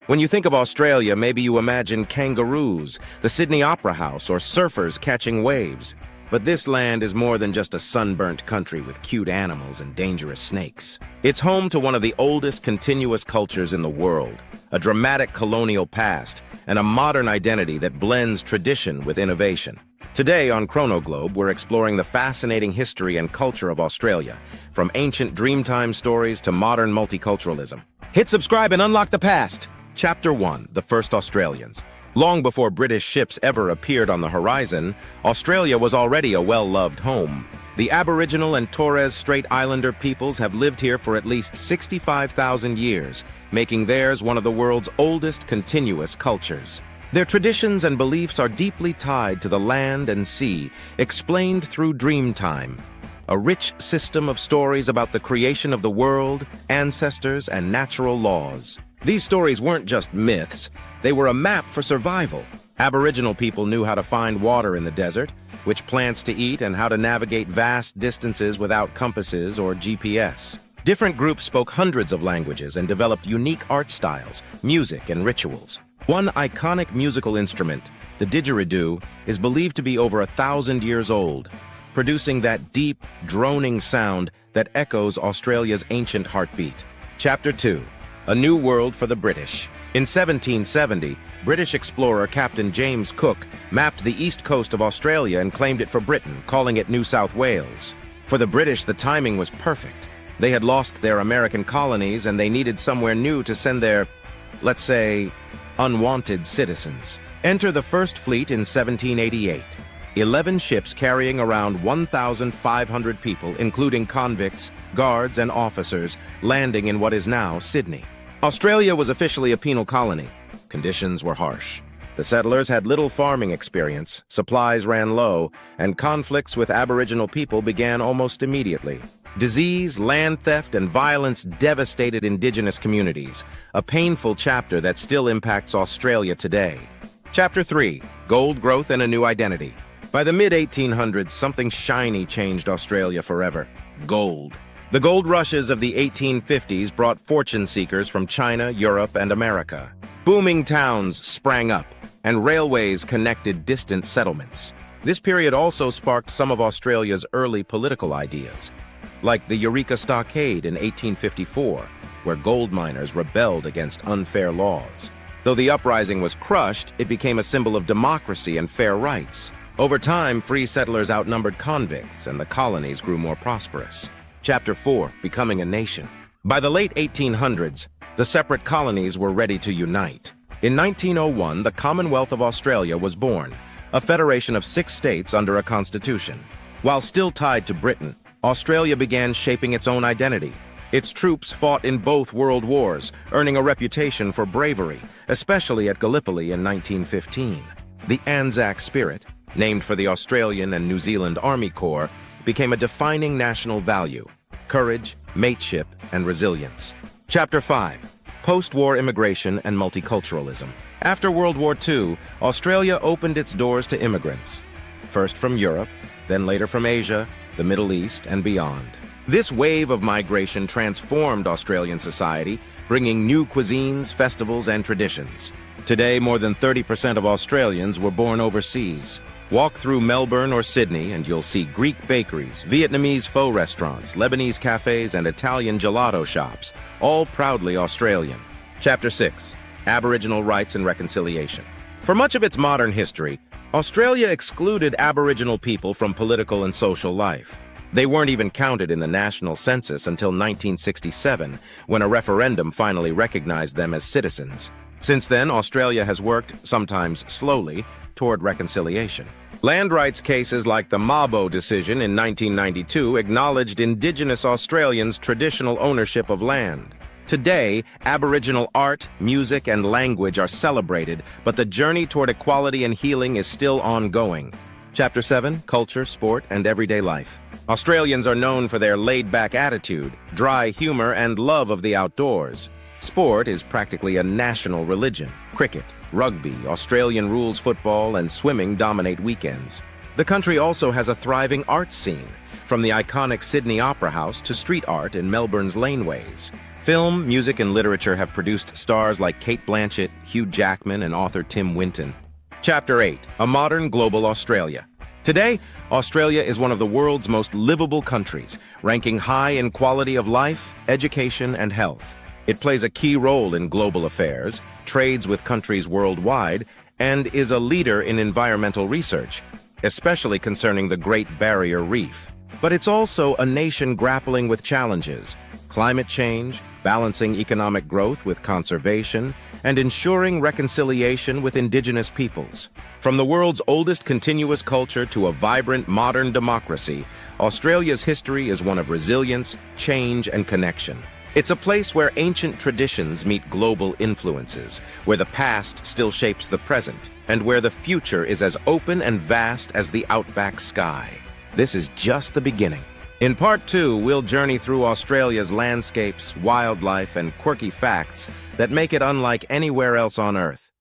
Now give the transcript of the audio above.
When you think of Australia, maybe you imagine kangaroos, the Sydney Opera House, or surfers catching waves. But this land is more than just a sunburnt country with cute animals and dangerous snakes. It's home to one of the oldest continuous cultures in the world, a dramatic colonial past, and a modern identity that blends tradition with innovation. Today on Chrono Globe, we're exploring the fascinating history and culture of Australia, from ancient Dreamtime stories to modern multiculturalism. Hit subscribe and unlock the past! Chapter 1, The First Australians. Long before British ships ever appeared on the horizon, Australia was already a well-loved home. The Aboriginal and Torres Strait Islander peoples have lived here for at least 65,000 years, making theirs one of the world's oldest continuous cultures. Their traditions and beliefs are deeply tied to the land and sea, explained through Dreamtime, a rich system of stories about the creation of the world, ancestors, and natural laws. These stories weren't just myths, they were a map for survival. Aboriginal people knew how to find water in the desert, which plants to eat, and how to navigate vast distances without compasses or GPS. Different groups spoke hundreds of languages and developed unique art styles, music, and rituals. One iconic musical instrument, the didgeridoo, is believed to be over 1,000 years old, producing that deep, droning sound that echoes Australia's ancient heartbeat. Chapter 2. A New World for the British. In 1770, British explorer Captain James Cook mapped the east coast of Australia and claimed it for Britain, calling it New South Wales. For the British, the timing was perfect. They had lost their American colonies and they needed somewhere new to send their, let's say, unwanted citizens. Enter the First Fleet in 1788. 11 ships carrying around 1,500 people, including convicts, guards, and officers, landing in what is now Sydney. Australia was officially a penal colony. Conditions were harsh. The settlers had little farming experience, supplies ran low, and conflicts with Aboriginal people began almost immediately. Disease, land theft, and violence devastated Indigenous communities, a painful chapter that still impacts Australia today. Chapter 3. Gold Growth and a New Identity. By the mid-1800s, something shiny changed Australia forever: gold. The gold rushes of the 1850s brought fortune seekers from China, Europe, and America. Booming towns sprang up, and railways connected distant settlements. This period also sparked some of Australia's early political ideas, like the Eureka Stockade in 1854, where gold miners rebelled against unfair laws. Though the uprising was crushed, it became a symbol of democracy and fair rights. Over time, free settlers outnumbered convicts, and the colonies grew more prosperous. Chapter 4. Becoming a Nation. By the late 1800s, the separate colonies were ready to unite. In 1901, the Commonwealth of Australia was born, a federation of 6 states under a constitution. While still tied to Britain, Australia began shaping its own identity. Its troops fought in both world wars, earning a reputation for bravery, especially at Gallipoli in 1915. The Anzac spirit, named for the Australian and New Zealand Army Corps, became a defining national value: courage, mateship, and resilience. Chapter 5. Post-war immigration and multiculturalism. After World War II, Australia opened its doors to immigrants, first from Europe, then later from Asia, the Middle East, and beyond. This wave of migration transformed Australian society, bringing new cuisines, festivals, and traditions. Today, more than 30% of Australians were born overseas. Walk through Melbourne or Sydney and you'll see Greek bakeries, Vietnamese pho restaurants, Lebanese cafes, and Italian gelato shops, all proudly Australian. Chapter 6. Aboriginal Rights and Reconciliation. For much of its modern history, Australia excluded Aboriginal people from political and social life. They weren't even counted in the national census until 1967, when a referendum finally recognized them as citizens. Since then, Australia has worked, sometimes slowly, toward reconciliation. Land rights cases like the Mabo decision in 1992 acknowledged Indigenous Australians' traditional ownership of land. Today, Aboriginal art, music, and language are celebrated, but the journey toward equality and healing is still ongoing. Chapter 7. Culture, Sport, and Everyday Life. Australians are known for their laid-back attitude, dry humor, and love of the outdoors. Sport is practically a national religion. Cricket, rugby, Australian rules football, and swimming dominate weekends. The country also has a thriving arts scene, from the iconic Sydney Opera House to street art in Melbourne's laneways. Film, music, and literature have produced stars like Kate Blanchett, Hugh Jackman, and author Tim Winton. Chapter 8. A Modern Global Australia. Today, Australia is one of the world's most livable countries, ranking high in quality of life, education, and health. It plays a key role in global affairs, trades with countries worldwide, and is a leader in environmental research, especially concerning the Great Barrier Reef. But it's also a nation grappling with challenges: climate change, balancing economic growth with conservation, and ensuring reconciliation with indigenous peoples. From the world's oldest continuous culture to a vibrant modern democracy, Australia's history is one of resilience, change, and connection. It's a place where ancient traditions meet global influences, where the past still shapes the present, and where the future is as open and vast as the Outback sky. This is just the beginning. In Part 2, we'll journey through Australia's landscapes, wildlife, and quirky facts that make it unlike anywhere else on Earth.